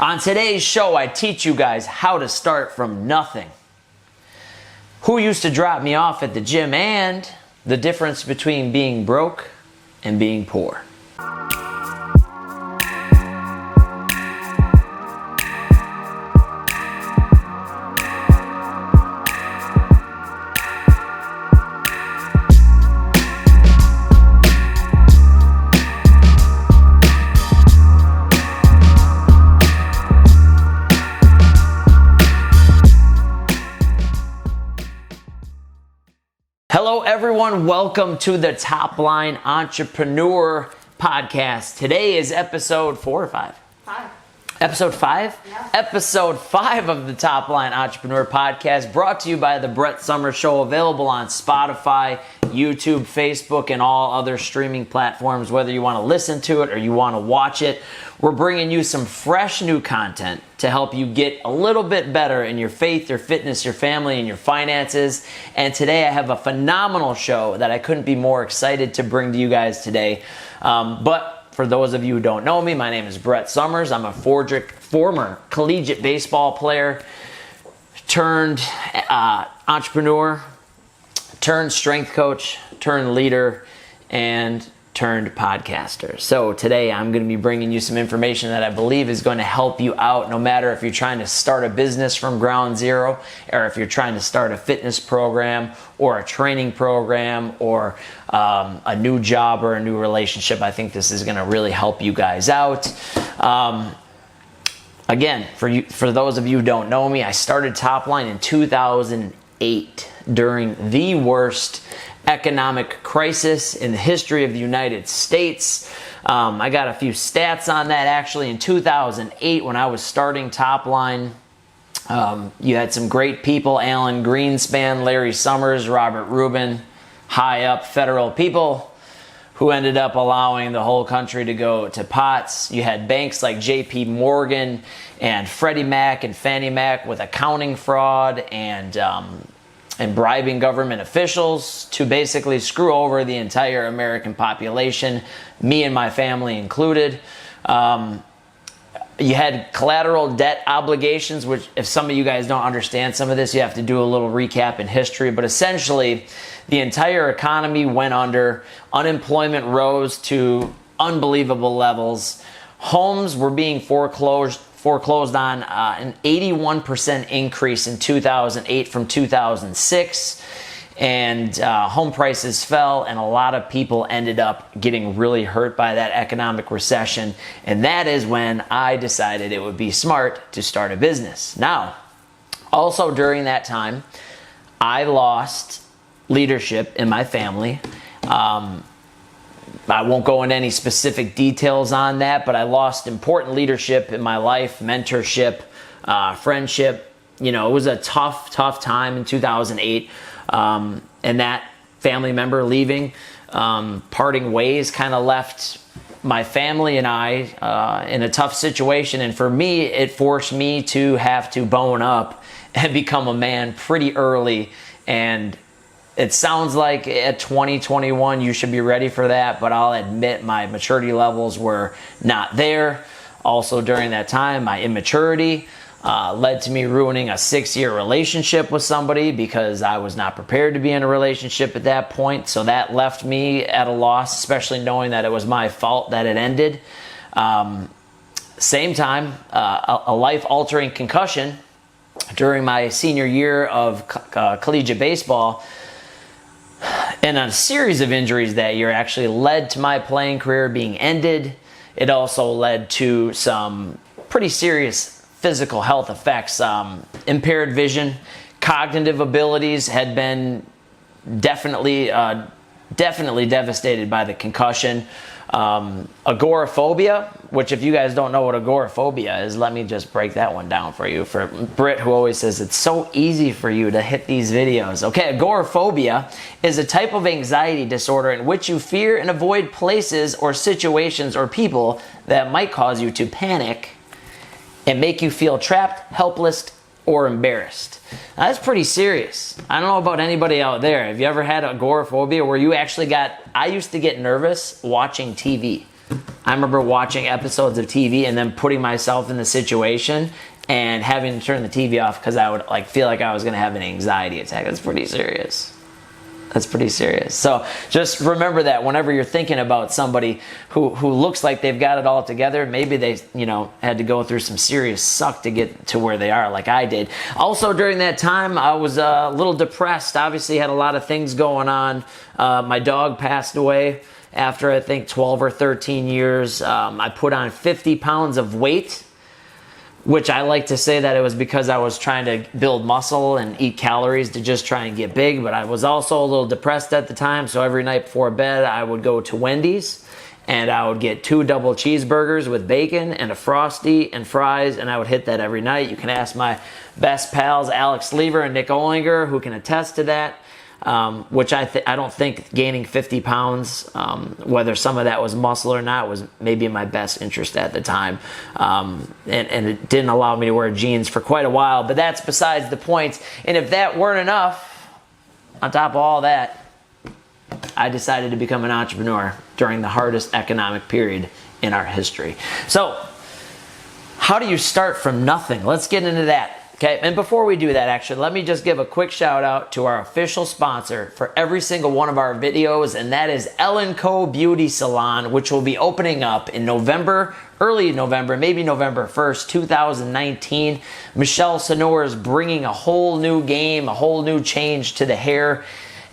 On today's show, I teach you guys how to start from nothing, who used to drop me off at the gym, and the difference between being broke and being poor. Hello everyone, welcome to the Top Line Entrepreneur Podcast. Today is episode 4 or 5? 5. Episode 5? Yeah. Episode 5 of the Top Line Entrepreneur Podcast, brought to you by The Brett Summers Show, available on Spotify, YouTube, Facebook, and all other streaming platforms. Whether you want to listen to it or you want to watch it, we're bringing you some fresh new content to help you get a little bit better in your faith, your fitness, your family, and your finances. And today I have a phenomenal show that I couldn't be more excited to bring to you guys today. But for those of you who don't know me, my name is Brett Summers. I'm a former collegiate baseball player turned entrepreneur, turned strength coach, turned leader, and turned podcaster. So today I'm going to be bringing you some information that I believe is going to help you out, no matter if you're trying to start a business from ground zero, or if you're trying to start a fitness program or a training program or a new job or a new relationship. I think this is going to really help you guys out. Again, for those of you who don't know me, I started Top Line in 2008 during the worst economic crisis in the history of the United States. I got a few stats on that. Actually, in 2008, when I was starting Top Line, you had some great people: Alan Greenspan, Larry Summers, Robert Rubin, high up federal people who ended up allowing the whole country to go to pots. You had banks like JP Morgan and Freddie Mac and Fannie Mac with accounting fraud and bribing government officials to basically screw over the entire American population, me and my family included. You had collateral debt obligations, which, if some of you guys don't understand some of this, you have to do a little recap in history. But essentially, the entire economy went under. Unemployment rose to unbelievable levels. Homes were being foreclosed on, an 81% increase in 2008 from 2006, and home prices fell, and a lot of people ended up getting really hurt by that economic recession, and that is when I decided it would be smart to start a business. Now, also during that time, I lost leadership in my family. I won't go into any specific details on that, but I lost important leadership in my life, mentorship, friendship. You know, it was a tough time in 2008. And that family member leaving, parting ways, kind of left my family and I in a tough situation. And for me, it forced me to have to bone up and become a man pretty early. And it sounds like at 2021 you should be ready for that, but I'll admit my maturity levels were not there. Also during that time, my immaturity led to me ruining a 6-year relationship with somebody because I was not prepared to be in a relationship at that point. So that left me at a loss, especially knowing that it was my fault that it ended. Same time, a life-altering concussion during my senior year of collegiate baseball, and a series of injuries that year actually led to my playing career being ended. It also led to some pretty serious physical health effects. Impaired vision, cognitive abilities had been definitely devastated by the concussion. Agoraphobia, which, if you guys don't know what agoraphobia is, let me just break that one down for you. For Britt, who always says it's so easy for you to hit these videos. Okay, agoraphobia is a type of anxiety disorder in which you fear and avoid places or situations or people that might cause you to panic and make you feel trapped, helpless, or embarrassed. Now, that's pretty serious. I don't know about anybody out there. Have you ever had agoraphobia where you actually I used to get nervous watching TV. I remember watching episodes of TV and then putting myself in the situation and having to turn the TV off because I would like feel like I was going to have an anxiety attack. That's pretty serious. That's pretty serious. So just remember that whenever you're thinking about somebody who looks like they've got it all together, maybe they, had to go through some serious suck to get to where they are, like I did. Also, during that time, I was a little depressed. Obviously, had a lot of things going on. My dog passed away after, I think, 12 or 13 years. I put on 50 pounds of weight, which I like to say that it was because I was trying to build muscle and eat calories to just try and get big, but I was also a little depressed at the time, so every night before bed I would go to Wendy's and I would get 2 double cheeseburgers with bacon and a Frosty and fries, and I would hit that every night. You can ask my best pals Alex Lever and Nick Olinger, who can attest to that. Which I don't think gaining 50 pounds, whether some of that was muscle or not, was maybe in my best interest at the time. And it didn't allow me to wear jeans for quite a while, but that's besides the point. And if that weren't enough, on top of all that, I decided to become an entrepreneur during the hardest economic period in our history. So, how do you start from nothing? Let's get into that. Okay, and before we do that, actually, let me just give a quick shout out to our official sponsor for every single one of our videos, and that is Ellen Co Beauty Salon, which will be opening up in November, early November, maybe November 1st, 2019. Michelle Sonor is bringing a whole new game, a whole new change to the hair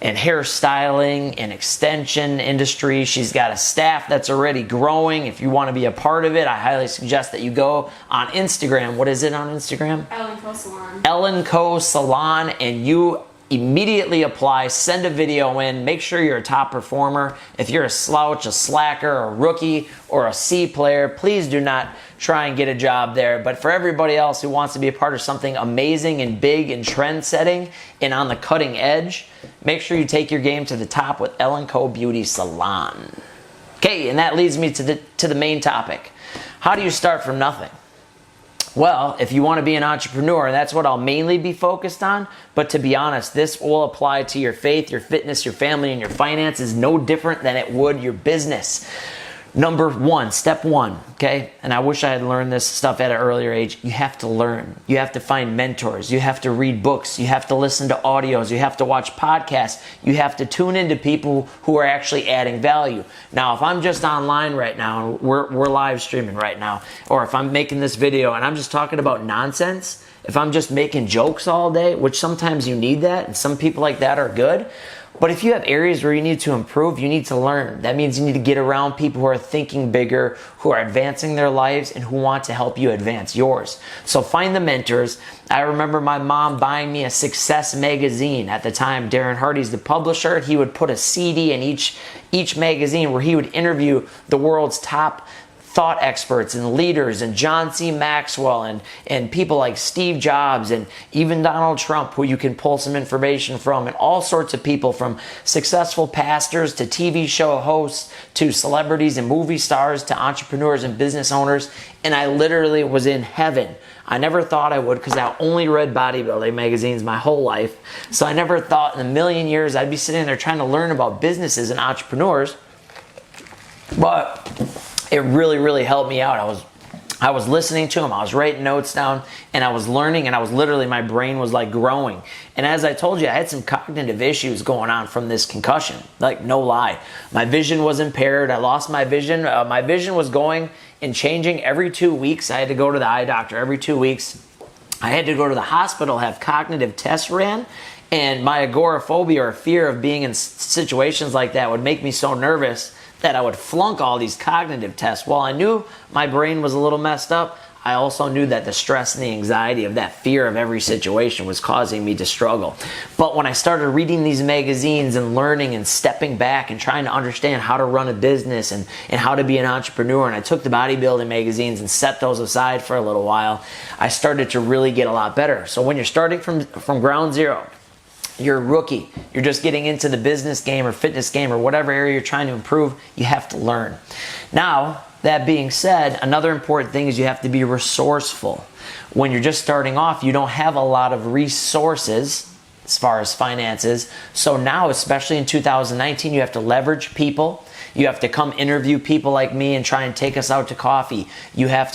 and hairstyling and extension industry. She's got a staff that's already growing. If you want to be a part of it, I highly suggest that you go on Instagram. What is it on Instagram? Ellen Co Salon. Ellen Co Salon, and you immediately apply, send a video in, make sure you're a top performer. If you're a slouch, a slacker, a rookie, or a C player, please do not try and get a job there. But for everybody else who wants to be a part of something amazing and big and trend setting and on the cutting edge, make sure you take your game to the top with Ellen Co Beauty Salon. Okay, and that leads me to the main topic. How do you start from nothing? Well, if you want to be an entrepreneur, that's what I'll mainly be focused on. But to be honest, this will apply to your faith, your fitness, your family, and your finances no different than it would your business. Number one, step one, okay? And I wish I had learned this stuff at an earlier age. You have to learn. You have to find mentors. You have to read books. You have to listen to audios. You have to watch podcasts. You have to tune into people who are actually adding value. Now, if I'm just online right now, and we're live streaming right now, or if I'm making this video and I'm just talking about nonsense, if I'm just making jokes all day, which sometimes you need that, and some people like that are good, but if you have areas where you need to improve, you need to learn. That means you need to get around people who are thinking bigger, who are advancing their lives, and who want to help you advance yours. So find the mentors. I remember my mom buying me a Success magazine. At the time, Darren Hardy's the publisher. He would put a CD in each magazine where he would interview the world's top thought experts and leaders, and John C. Maxwell and people like Steve Jobs and even Donald Trump, who you can pull some information from, and all sorts of people, from successful pastors to TV show hosts to celebrities and movie stars to entrepreneurs and business owners. And I literally was in heaven. I never thought I would, because I only read bodybuilding magazines my whole life. So I never thought in a million years I'd be sitting there trying to learn about businesses and entrepreneurs. But it really, really helped me out. I was listening to him, I was writing notes down, and I was learning, and I was literally, my brain was like growing. And as I told you, I had some cognitive issues going on from this concussion. Like, no lie. My vision was impaired. I lost my vision. My vision was going and changing every 2 weeks. I had to go to the eye doctor every 2 weeks. I had to go to the hospital, have cognitive tests ran, and my agoraphobia, or fear of being in situations like that, would make me so nervous that I would flunk all these cognitive tests. While I knew my brain was a little messed up, I also knew that the stress and the anxiety of that fear of every situation was causing me to struggle. But when I started reading these magazines and learning and stepping back and trying to understand how to run a business and how to be an entrepreneur, and I took the bodybuilding magazines and set those aside for a little while, I started to really get a lot better. So when you're starting from ground zero, you're a rookie, you're just getting into the business game or fitness game or whatever area you're trying to improve, you have to learn. Now, that being said, another important thing is you have to be resourceful. When you're just starting off, you don't have a lot of resources as far as finances. So now, especially in 2019, you have to leverage people. You have to come interview people like me and try and take us out to coffee. You have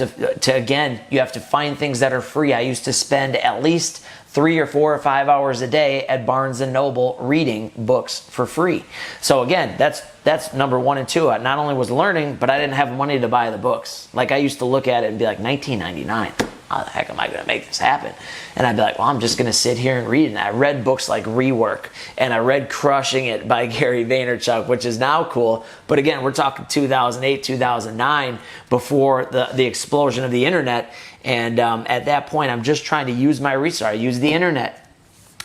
you have to find things that are free. I used to spend at least 3 or 4 or 5 hours a day at Barnes and Noble reading books for free. So again, that's number 1 and 2. I not only was learning, but I didn't have money to buy the books. Like, I used to look at it and be like, $19.99. How the heck am I going to make this happen? And I'd be like, well, I'm just going to sit here and read. And I read books like Rework, and I read Crushing It by Gary Vaynerchuk, which is now cool. But again, we're talking 2008, 2009, before the explosion of the internet. And at that point, I'm just trying to use my research. I used the internet.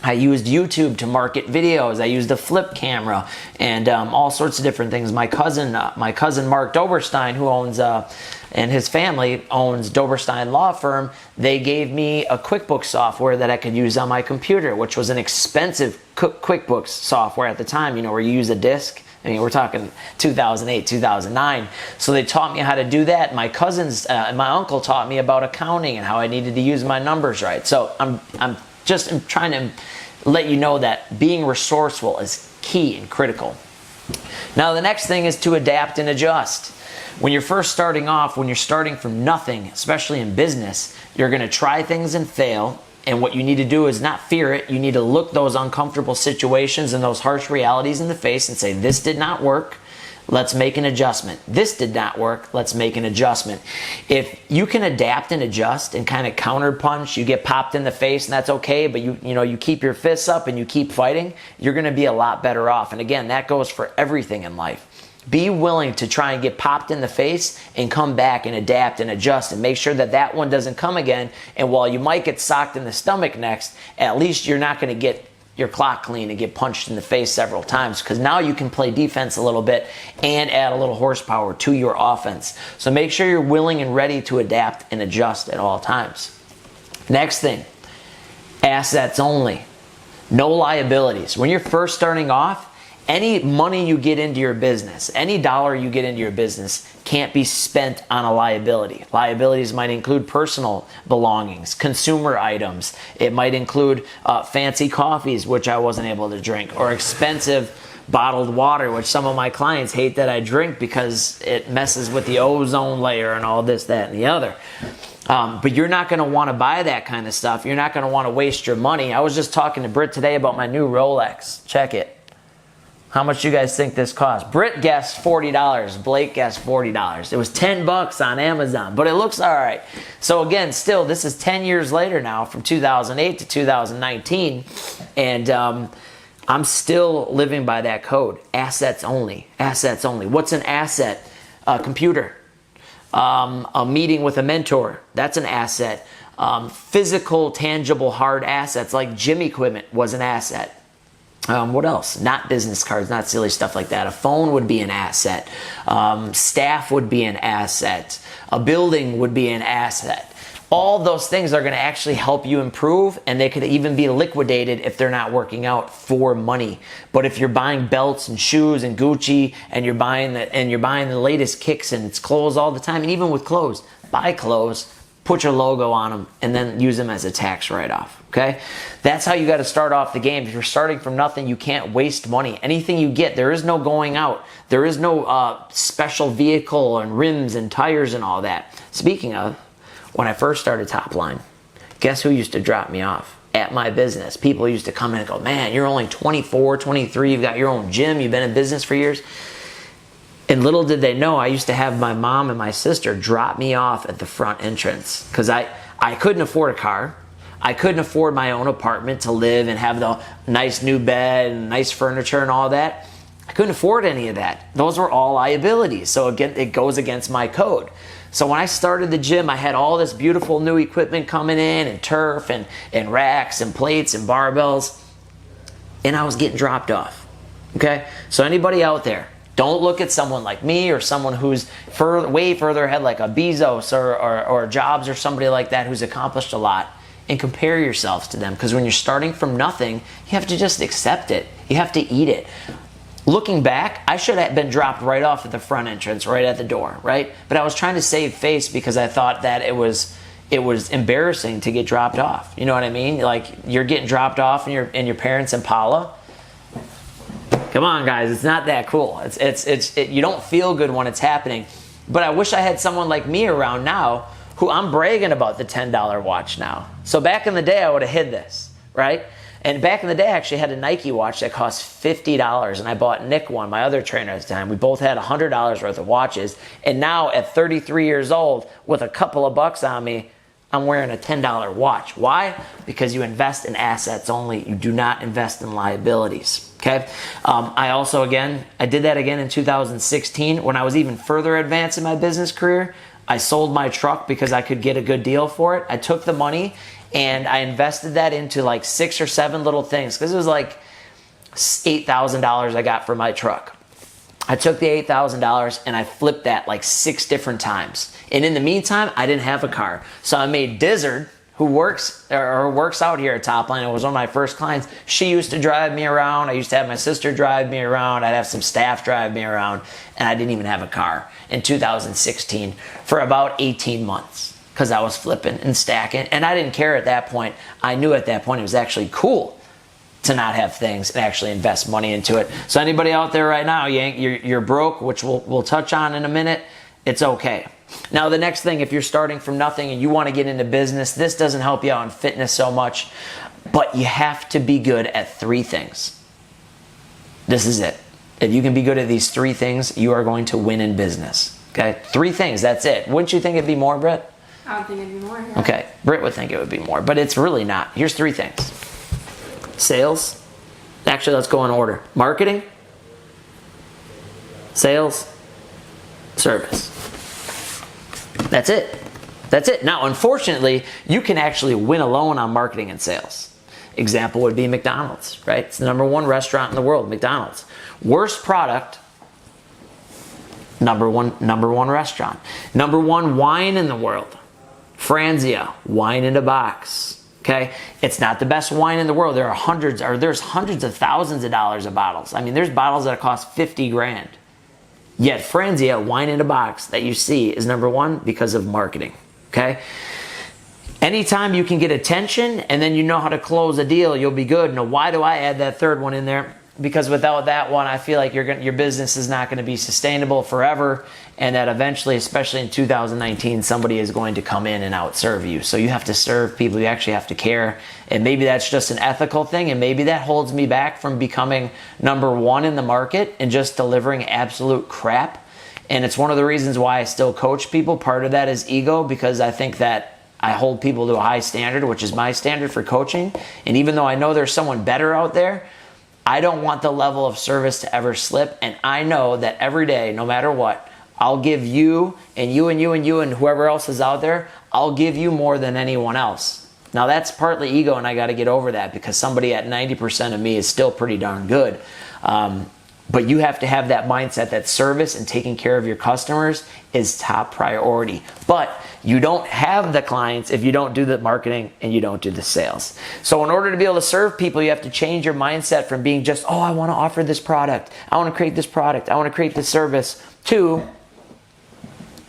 I used YouTube to market videos. I used a flip camera and all sorts of different things. My cousin Mark Doberstein, who owns and his family owns Doberstein Law Firm, they gave me a QuickBooks software that I could use on my computer, which was an expensive QuickBooks software at the time, where you use a disk. I mean, we're talking 2008, 2009. So they taught me how to do that. My cousins and my uncle taught me about accounting and how I needed to use my numbers right. So I'm trying to let you know that being resourceful is key and critical. Now, the next thing is to adapt and adjust. When you're first starting off, when you're starting from nothing, especially in business, you're going to try things and fail. And what you need to do is not fear it. You need to look those uncomfortable situations and those harsh realities in the face and say, this did not work. Let's make an adjustment. This did not work. Let's make an adjustment. If you can adapt and adjust and kind of counterpunch, you get popped in the face and that's okay, but you keep your fists up and you keep fighting, you're going to be a lot better off. And again, that goes for everything in life. Be willing to try and get popped in the face and come back and adapt and adjust and make sure that one doesn't come again. And while you might get socked in the stomach next, at least you're not going to get your clock clean and get punched in the face several times, because now you can play defense a little bit and add a little horsepower to your offense. So make sure you're willing and ready to adapt and adjust at all times. Next thing, assets only. No liabilities. When you're first starting off, any money you get into your business, any dollar you get into your business can't be spent on a liability. Liabilities might include personal belongings, consumer items. It might include fancy coffees, which I wasn't able to drink, or expensive bottled water, which some of my clients hate that I drink because it messes with the ozone layer and all this, that, and the other. But you're not going to want to buy that kind of stuff. You're not going to want to waste your money. I was just talking to Britt today about my new Rolex. Check it. How much do you guys think this cost? Britt guessed $40. Blake guessed $40. It was $10 on Amazon, but it looks all right. So again, still, this is 10 years later now, from 2008 to 2019, and I'm still living by that code. Assets only. Assets only. What's an asset? A computer. A meeting with a mentor. That's an asset. Physical, tangible, hard assets like gym equipment was an asset. What else? Not business cards, not silly stuff like that. A phone would be an asset. Staff would be an asset. A building would be an asset. All those things are going to actually help you improve, and they could even be liquidated if they're not working out for money. But if you're buying belts and shoes and Gucci, and you're buying the latest kicks and it's clothes all the time, and even with clothes, buy clothes, put your logo on them, and then use them as a tax write-off, okay? That's how you got to start off the game. If you're starting from nothing, you can't waste money. Anything you get, there is no going out. There is no special vehicle and rims and tires and all that. Speaking of, when I first started Topline, guess who used to drop me off at my business? People used to come in and go, man, you're only 24, 23, you've got your own gym, you've been in business for years. And little did they know, I used to have my mom and my sister drop me off at the front entrance because I couldn't afford a car. I couldn't afford my own apartment to live and have the nice new bed and nice furniture and all that. I couldn't afford any of that. Those were all liabilities. So again, it goes against my code. So when I started the gym, I had all this beautiful new equipment coming in, and turf and racks and plates and barbells, and I was getting dropped off. Okay? So anybody out there, don't look at someone like me or someone who's way further ahead like a Bezos or Jobs or somebody like that who's accomplished a lot, and compare yourselves to them. Because when you're starting from nothing, you have to just accept it. You have to eat it. Looking back, I should have been dropped right off at the front entrance, right at the door, right? But I was trying to save face because I thought that it was embarrassing to get dropped off. You know what I mean? Like, you're getting dropped off in your parents' Impala. Come on, guys, it's not that cool. You don't feel good when it's happening. But I wish I had someone like me around now who I'm bragging about the $10 watch now. So back in the day, I would have hid this, right? And back in the day, I actually had a Nike watch that cost $50, and I bought Nick one, my other trainer at the time. We both had $100 worth of watches. And now at 33 years old, with a couple of bucks on me, I'm wearing a $10 watch. Why? Because you invest in assets only. You do not invest in liabilities. Okay. I did that again in 2016 when I was even further advanced in my business career. I sold my truck because I could get a good deal for it. I took the money and I invested that into like 6 or 7 little things because it was like $8,000 I got for my truck. I took the $8,000 and I flipped that like 6 different times. And in the meantime, I didn't have a car. So I made Dizzard, who works out here at Topline, and was one of my first clients. She used to drive me around. I used to have my sister drive me around. I'd have some staff drive me around. And I didn't even have a car in 2016 for about 18 months because I was flipping and stacking. And I didn't care at that point. I knew at that point it was actually cool to not have things and actually invest money into it. So anybody out there right now, you're broke, which we'll touch on in a minute, it's okay. Now the next thing, if you're starting from nothing and you want to get into business, this doesn't help you out in fitness so much, but you have to be good at 3 things. This is it. If you can be good at these 3 things, you are going to win in business. Okay? 3 things, that's it. Wouldn't you think it'd be more, Britt? I would think it'd be more. Yeah. Okay, Britt would think it would be more, but it's really not. Here's 3 things. Sales. Actually, let's go in order. Marketing, sales, service. That's it. That's it. Now, unfortunately, you can actually win alone on marketing and sales. Example would be McDonald's, right? It's the #1 restaurant in the world, McDonald's. Worst product, number one restaurant. #1 wine in the world, Franzia, wine in a box. Okay, it's not the best wine in the world. There's hundreds of thousands of dollars of bottles. I mean, there's bottles that cost 50 grand. Yet Franzia, wine in a box that you see is #1 because of marketing. Okay, anytime you can get attention and then you know how to close a deal, you'll be good. Now, why do I add that 3rd one in there? Because without that one, I feel like your business is not going to be sustainable forever, and that eventually, especially in 2019, somebody is going to come in and outserve you. So you have to serve people. You actually have to care, and maybe that's just an ethical thing, and maybe that holds me back from becoming #1 in the market and just delivering absolute crap. And it's one of the reasons why I still coach people. Part of that is ego, because I think that I hold people to a high standard, which is my standard for coaching. And even though I know there's someone better out there, I don't want the level of service to ever slip. And I know that every day, no matter what, I'll give you and you and you and you and whoever else is out there, I'll give you more than anyone else. Now that's partly ego, and I got to get over that because somebody at 90% of me is still pretty darn good. But you have to have that mindset that service and taking care of your customers is top priority. But you don't have the clients if you don't do the marketing and you don't do the sales. So in order to be able to serve people, you have to change your mindset from being just, oh, I want to offer this product, I want to create this product, I want to create this service, to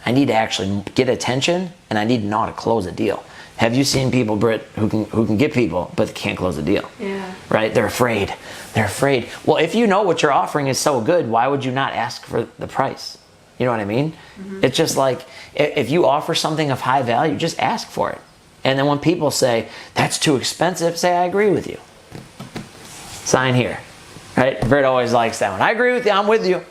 I need to actually get attention and I need to know how to close a deal. Have you seen people, Britt, who can get people but can't close a deal? Yeah. Right? They're afraid. They're afraid. Well, if you know what you're offering is so good, why would you not ask for the price? You know what I mean? Mm-hmm. It's just like if you offer something of high value, just ask for it. And then when people say, that's too expensive, say, I agree with you. Sign here. Right? Britt always likes that one. I agree with you. I'm with you.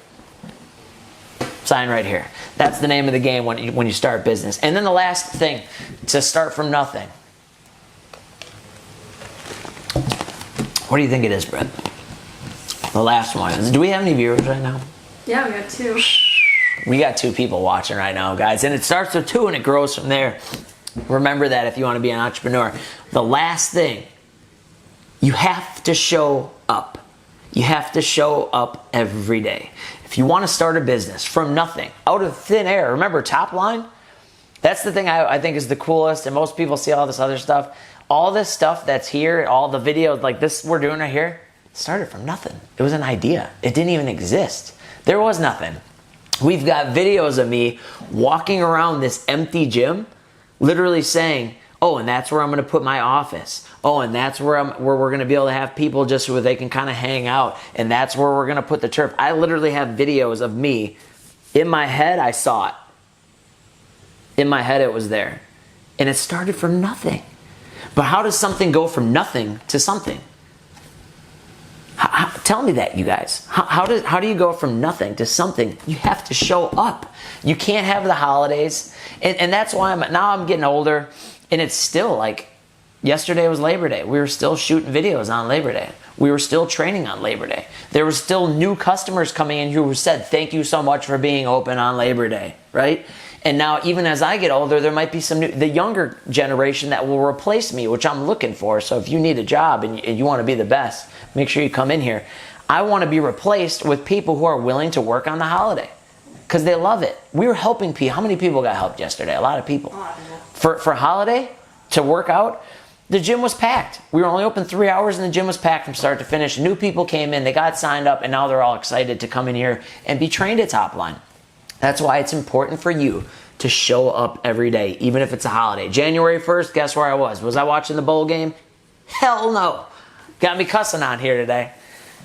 Sign right here. That's the name of the game when you start business. And then the last thing, to start from nothing. What do you think it is, Brett? The last one. Do we have any viewers right now? Yeah, we got 2. We got 2 people watching right now, guys. And it starts with 2 and it grows from there. Remember that if you want to be an entrepreneur. The last thing, you have to show up. You have to show up every day. If you want to start a business from nothing, out of thin air, remember Topline? That's the thing I think is the coolest, and most people see all this other stuff. All this stuff that's here, all the videos like this we're doing right here, started from nothing. It was an idea. It didn't even exist. There was nothing. We've got videos of me walking around this empty gym, literally saying, Oh, and that's where I'm going to put my office. Oh, and that's where we're going to be able to have people just so they can kind of hang out. And that's where we're going to put the turf. I literally have videos of me. In my head, I saw it. In my head, it was there. And it started from nothing. But how does something go from nothing to something? Tell me that, you guys. How do you go from nothing to something? You have to show up. You can't have the holidays. And that's why I'm getting older. And it's still like, yesterday was Labor Day. We were still shooting videos on Labor Day. We were still training on Labor Day. There were still new customers coming in who said, thank you so much for being open on Labor Day, right? And now, even as I get older, there might be the younger generation that will replace me, which I'm looking for. So if you need a job and you want to be the best, make sure you come in here. I want to be replaced with people who are willing to work on the holiday because they love it. We were helping people. How many people got helped yesterday? A lot of people. For holiday, to work out, the gym was packed. We were only open 3 hours and the gym was packed from start to finish. New people came in, they got signed up, and now they're all excited to come in here and be trained at Top Line. That's why it's important for you to show up every day, even if it's a holiday. January 1st, guess where I was? Was I watching the bowl game? Hell no. Got me cussing on here today.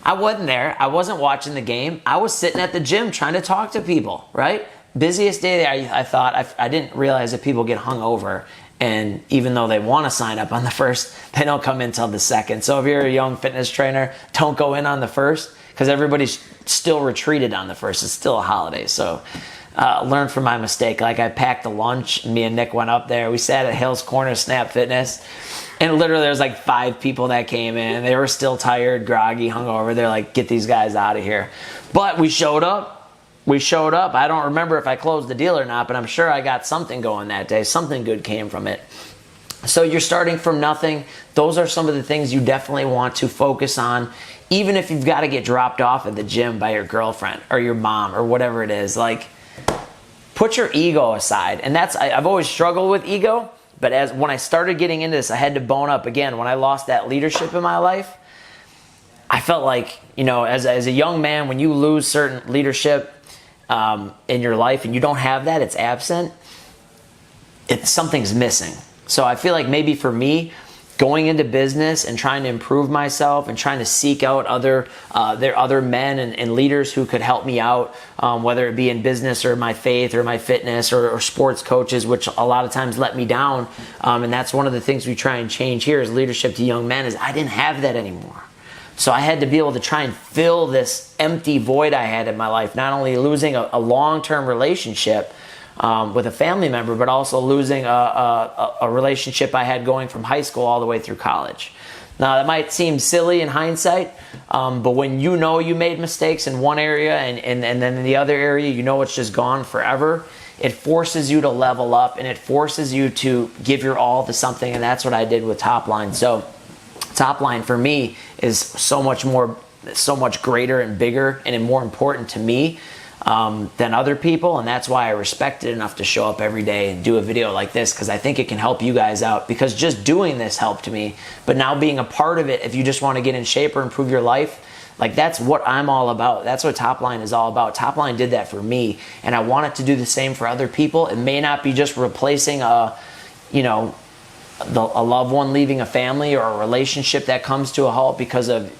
I wasn't there. I wasn't watching the game. I was sitting at the gym trying to talk to people, right? Busiest day there, I thought. I didn't realize that people get hung over. And even though they want to sign up on the first, they don't come in till the second. So if you're a young fitness trainer, don't go in on the first because everybody's still retreated on the first. It's still a holiday. So learn from my mistake. Like I packed a lunch. Me and Nick went up there. We sat at Hill's Corner Snap Fitness. And literally there was like 5 people that came in. They were still tired, groggy, hungover. They're like, get these guys out of here. But we showed up. I don't remember if I closed the deal or not, but I'm sure I got something going that day. Something good came from it. So you're starting from nothing. Those are some of the things you definitely want to focus on, even if you've got to get dropped off at the gym by your girlfriend or your mom or whatever it is. Like, put your ego aside. And I've always struggled with ego, but when I started getting into this, I had to bone up again. When I lost that leadership in my life, I felt like, as a young man, when you lose certain leadership in your life and you don't have that, it's absent, something's missing. So I feel like maybe for me, going into business and trying to improve myself and trying to seek out other men and leaders who could help me out, whether it be in business or my faith or my fitness or sports coaches, which a lot of times let me down. And that's one of the things we try and change here is leadership to young men is I didn't have that anymore. So I had to be able to try and fill this empty void I had in my life, not only losing a long-term relationship with a family member, but also losing a relationship I had going from high school all the way through college. Now, that might seem silly in hindsight, but when you know you made mistakes in one area and then in the other area, it's just gone forever, it forces you to level up and it forces you to give your all to something, and that's what I did with Top Line. So Top Line for me is so much greater and bigger and more important to me than other people, and that's why I respect it enough to show up every day and do a video like this, because I think it can help you guys out, because just doing this helped me, but now being a part of it, if you just want to get in shape or improve your life, like that's what I'm all about. That's what Top Line is all about. Top Line did that for me, and I want it to do the same for other people. It may not be just replacing a loved one leaving a family or a relationship that comes to a halt because of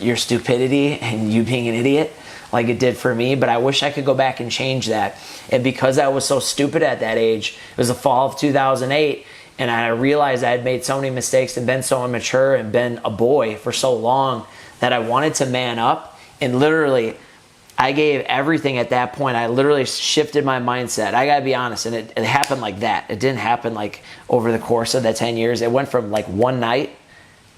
your stupidity and you being an idiot like it did for me, but I wish I could go back and change that. And because I was so stupid at that age, it was the fall of 2008, and I realized I had made so many mistakes and been so immature and been a boy for so long that I wanted to man up, and literally I gave everything at that point. I literally shifted my mindset. I gotta be honest, and it happened like that. It didn't happen like over the course of the 10 years. It went from like one night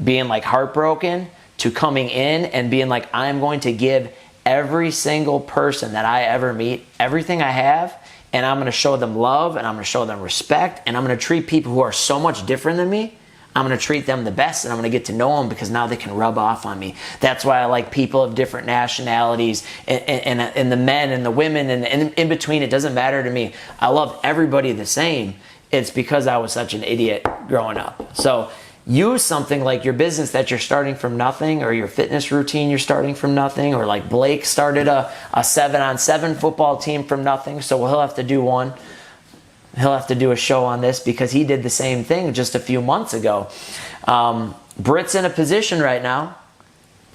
being like heartbroken to coming in and being like, I'm going to give every single person that I ever meet everything I have, and I'm going to show them love, and I'm going to show them respect, and I'm going to treat people who are so much different than me, I'm going to treat them the best, and I'm going to get to know them because now they can rub off on me. That's why I like people of different nationalities and the men and the women and in between. It doesn't matter to me. I love everybody the same. It's because I was such an idiot growing up. So use something like your business that you're starting from nothing, or your fitness routine you're starting from nothing, or like Blake started a 7-on-7 football team from nothing, so he'll have to do one. He'll have to do a show on this because he did the same thing just a few months ago. Britt's in a position right now.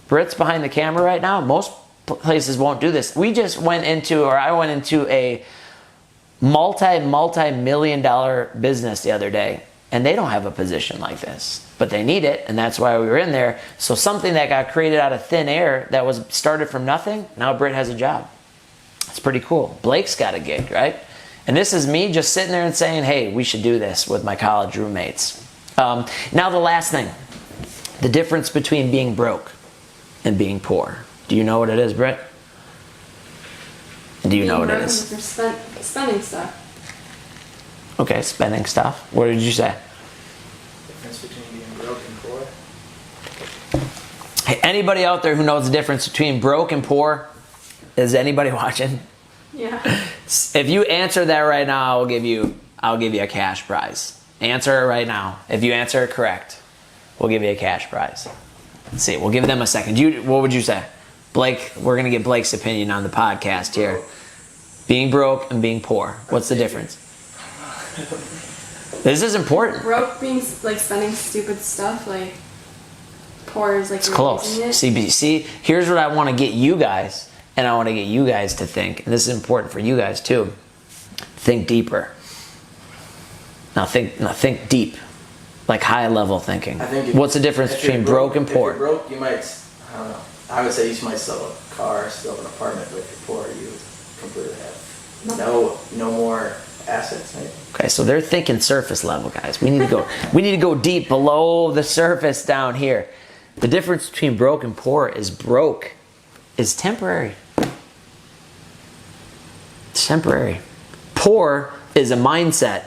Britt's behind the camera right now. Most places won't do this. I went into a multi-million dollar business the other day, and they don't have a position like this, but they need it, and that's why we were in there. So something that got created out of thin air that was started from nothing, now Britt has a job. It's pretty cool. Blake's got a gig, right? And this is me just sitting there and saying, hey, we should do this with my college roommates. Now the last thing, the difference between being broke and being poor. Do you know what it is, Britt? Do you know what it is? Spending stuff. Okay, spending stuff. What did you say? Difference between being broke and poor. Hey, anybody out there who knows the difference between broke and poor? Is anybody watching? Yeah. If you answer that right now, I'll give you a cash prize. Answer it right now. If you answer it correct, we'll give you a cash prize. Let's see. We'll give them a second. What would you say? Blake, we're going to get Blake's opinion on the podcast here. Being broke and being poor. What's the difference? This is important. Broke being like spending stupid stuff, like poor is like it's close. It. See, here's what I want to get you guys, and I want to get you guys to think. And this is important for you guys too. Think deeper. Now think deep, like high level thinking. What's the difference between broke and poor? If you're broke, you might, I don't know. I would say you might sell a car, sell an apartment, but if you're poor, you completely have no more assets. Maybe. Okay, so they're thinking surface level, guys. We need to go deep below the surface down here. The difference between broke and poor is broke is temporary. It's temporary. Poor is a mindset.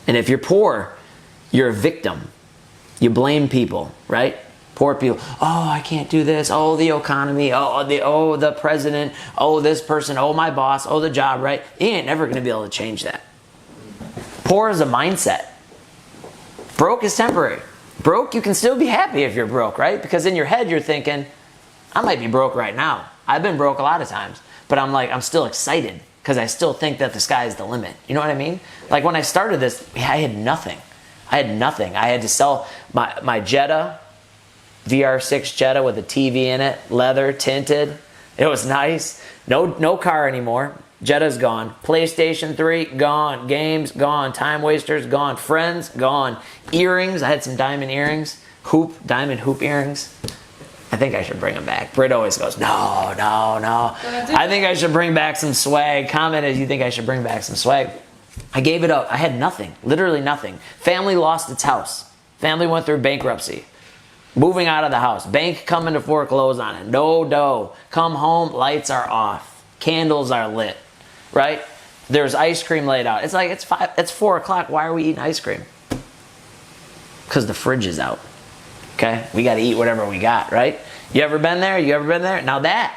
And if you're poor, you're a victim. You blame people, right? Poor people. Oh, I can't do this. Oh, the economy. Oh, the president. Oh, this person. Oh, my boss. Oh, the job, right? You ain't never going to be able to change that. Poor is a mindset. Broke is temporary. Broke, you can still be happy if you're broke, right? Because in your head, you're thinking, I might be broke right now. I've been broke a lot of times. But I'm still excited because I still think that the sky is the limit. You know what I mean? Like when I started this, I had nothing. I had to sell my Jetta, VR6 Jetta with a TV in it, leather, tinted. It was nice. No car anymore. Jetta's gone. PlayStation 3, gone. Games, gone. Time wasters, gone. Friends, gone. Earrings, I had some diamond earrings. Diamond hoop earrings. I think I should bring them back. Britt always goes, no. I think I should bring back some swag. Comment if you think I should bring back some swag. I gave it up. I had nothing. Literally nothing. Family lost its house. Family went through bankruptcy. Moving out of the house. Bank coming to foreclose on it. No dough. Come home, lights are off. Candles are lit. Right? There's ice cream laid out. It's like, it's 4 o'clock. Why are we eating ice cream? Because the fridge is out. Okay? We got to eat whatever we got, right? You ever been there? Now that,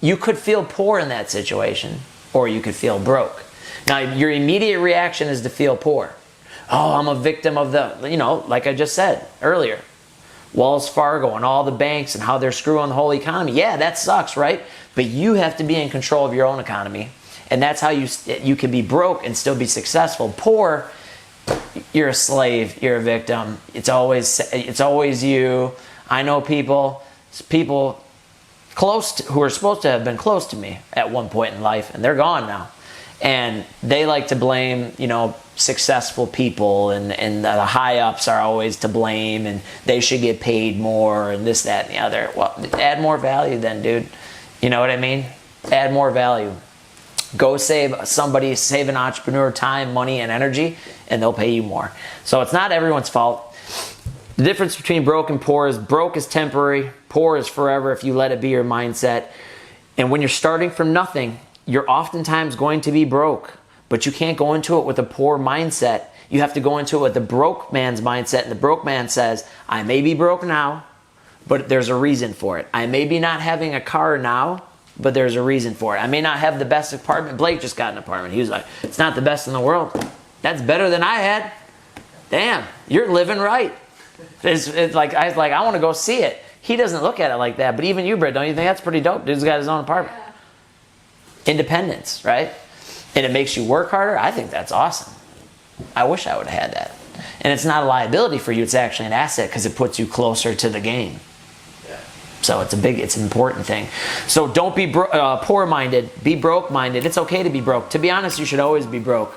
you could feel poor in that situation, or you could feel broke. Now, your immediate reaction is to feel poor. Oh, I'm a victim of like I just said earlier, Wells Fargo and all the banks and how they're screwing the whole economy. Yeah, that sucks, right? But you have to be in control of your own economy. And that's how you can be broke and still be successful. Poor, you're a slave, you're a victim. It's always you. I know people close who are supposed to have been close to me at one point in life, and they're gone now. And they like to blame, successful people, and the high ups are always to blame, and they should get paid more, and this, that, and the other. Well, add more value then, dude. You know what I mean? Add more value. Go save an entrepreneur time, money, and energy, and they'll pay you more. So it's not everyone's fault. The difference between broke and poor is broke is temporary, poor is forever if you let it be your mindset. And when you're starting from nothing, you're oftentimes going to be broke, but you can't go into it with a poor mindset. You have to go into it with the broke man's mindset, and the broke man says, I may be broke now, but there's a reason for it. I may be not having a car now, but there's a reason for it. I may not have the best apartment. Blake just got an apartment. He was like, it's not the best in the world. That's better than I had. Damn, you're living right. It's like, I was like, I want to go see it. He doesn't look at it like that, but even you, Britt, don't you think that's pretty dope? Dude's got his own apartment. Yeah. Independence, right? and it makes you work harder, I think that's awesome. I wish I would have had that. And it's not a liability for you, it's actually an asset because it puts you closer to the game. Yeah. So it's an important thing. So don't be poor-minded, be broke-minded. It's okay to be broke. To be honest, you should always be broke.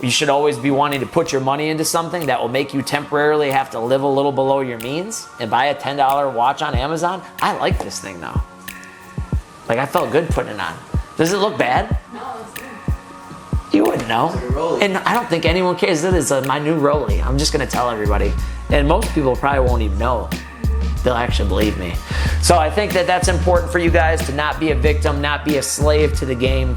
You should always be wanting to put your money into something that will make you temporarily have to live a little below your means and buy a $10 watch on Amazon. I like this thing now. Like, I felt good putting it on. Does it look bad? No, it's good. You wouldn't know. It's like a Rollie. And I don't think anyone cares. It is my new Rollie. I'm just going to tell everybody. And most people probably won't even know. They'll actually believe me. So I think that that's important for you guys to not be a victim, not be a slave to the game.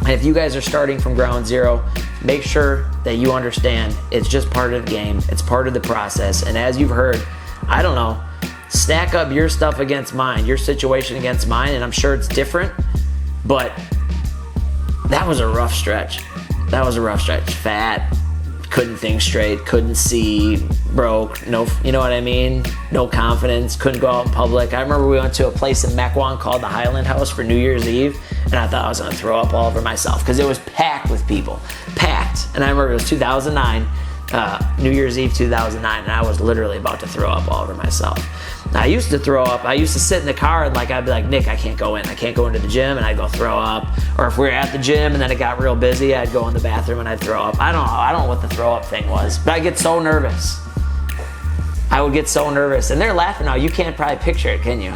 And if you guys are starting from ground zero, make sure that you understand it's just part of the game. It's part of the process. And as you've heard, I don't know, stack up your stuff against mine, your situation against mine, and I'm sure it's different, but that was a rough stretch. That was a rough stretch. Fat, couldn't think straight, couldn't see, broke, no, you know what I mean? No confidence, couldn't go out in public. I remember we went to a place in Mequon called the Highland House for New Year's Eve, and I thought I was gonna throw up all over myself because it was packed with people, packed. And I remember it was 2009, New Year's Eve 2009, and I was literally about to throw up all over myself. Now, I used to throw up. I used to sit in the car and I'd be like, Nick, I can't go in. I can't go into the gym, and I'd go throw up. Or if we were at the gym and then it got real busy, I'd go in the bathroom and I'd throw up. I don't know what the throw up thing was, but I get so nervous. I would get so nervous. And they're laughing now. You can't probably picture it, can you?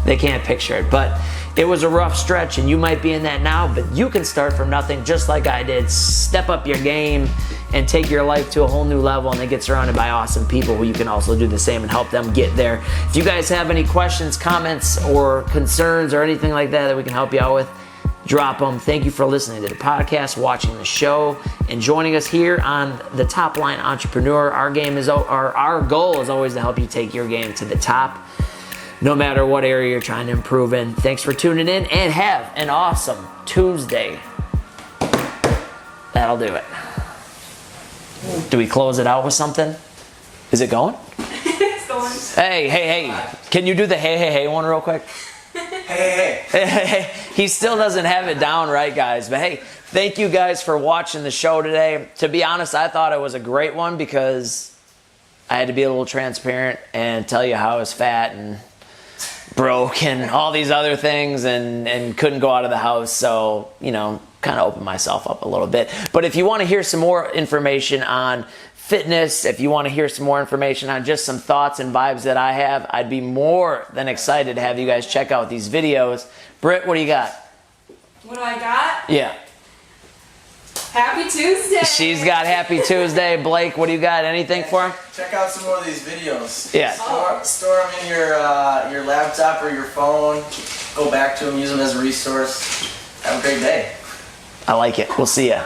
They can't picture it. But it was a rough stretch, and you might be in that now, but you can start from nothing just like I did. Step up your game and take your life to a whole new level, and then get surrounded by awesome people who you can also do the same and help them get there. If you guys have any questions, comments, or concerns or anything like that we can help you out with, drop them. Thank you for listening to the podcast, watching the show, and joining us here on the Top Line Entrepreneur. Our goal is always to help you take your game to the top, no matter what area you're trying to improve in. Thanks for tuning in, and have an awesome Tuesday. That'll do it. Do we close it out with something? Is it going? It's going. Hey. Can you do the hey one real quick? Hey. He still doesn't have it down right, guys. But hey, thank you guys for watching the show today. To be honest, I thought it was a great one because I had to be a little transparent and tell you how I was fat and broke and all these other things and couldn't go out of the house. So, kind of open myself up a little bit. But if you want to hear some more information on fitness, if you want to hear some more information on just some thoughts and vibes that I have, I'd be more than excited to have you guys check out these videos. Britt, what do you got? What do I got? Yeah. Happy Tuesday. She's got Happy Tuesday. Blake, what do you got? Anything for him? Check out some more of these videos. Yeah. Store them in your laptop or your phone. Go back to them, use them as a resource. Have a great day. I like it. We'll see ya.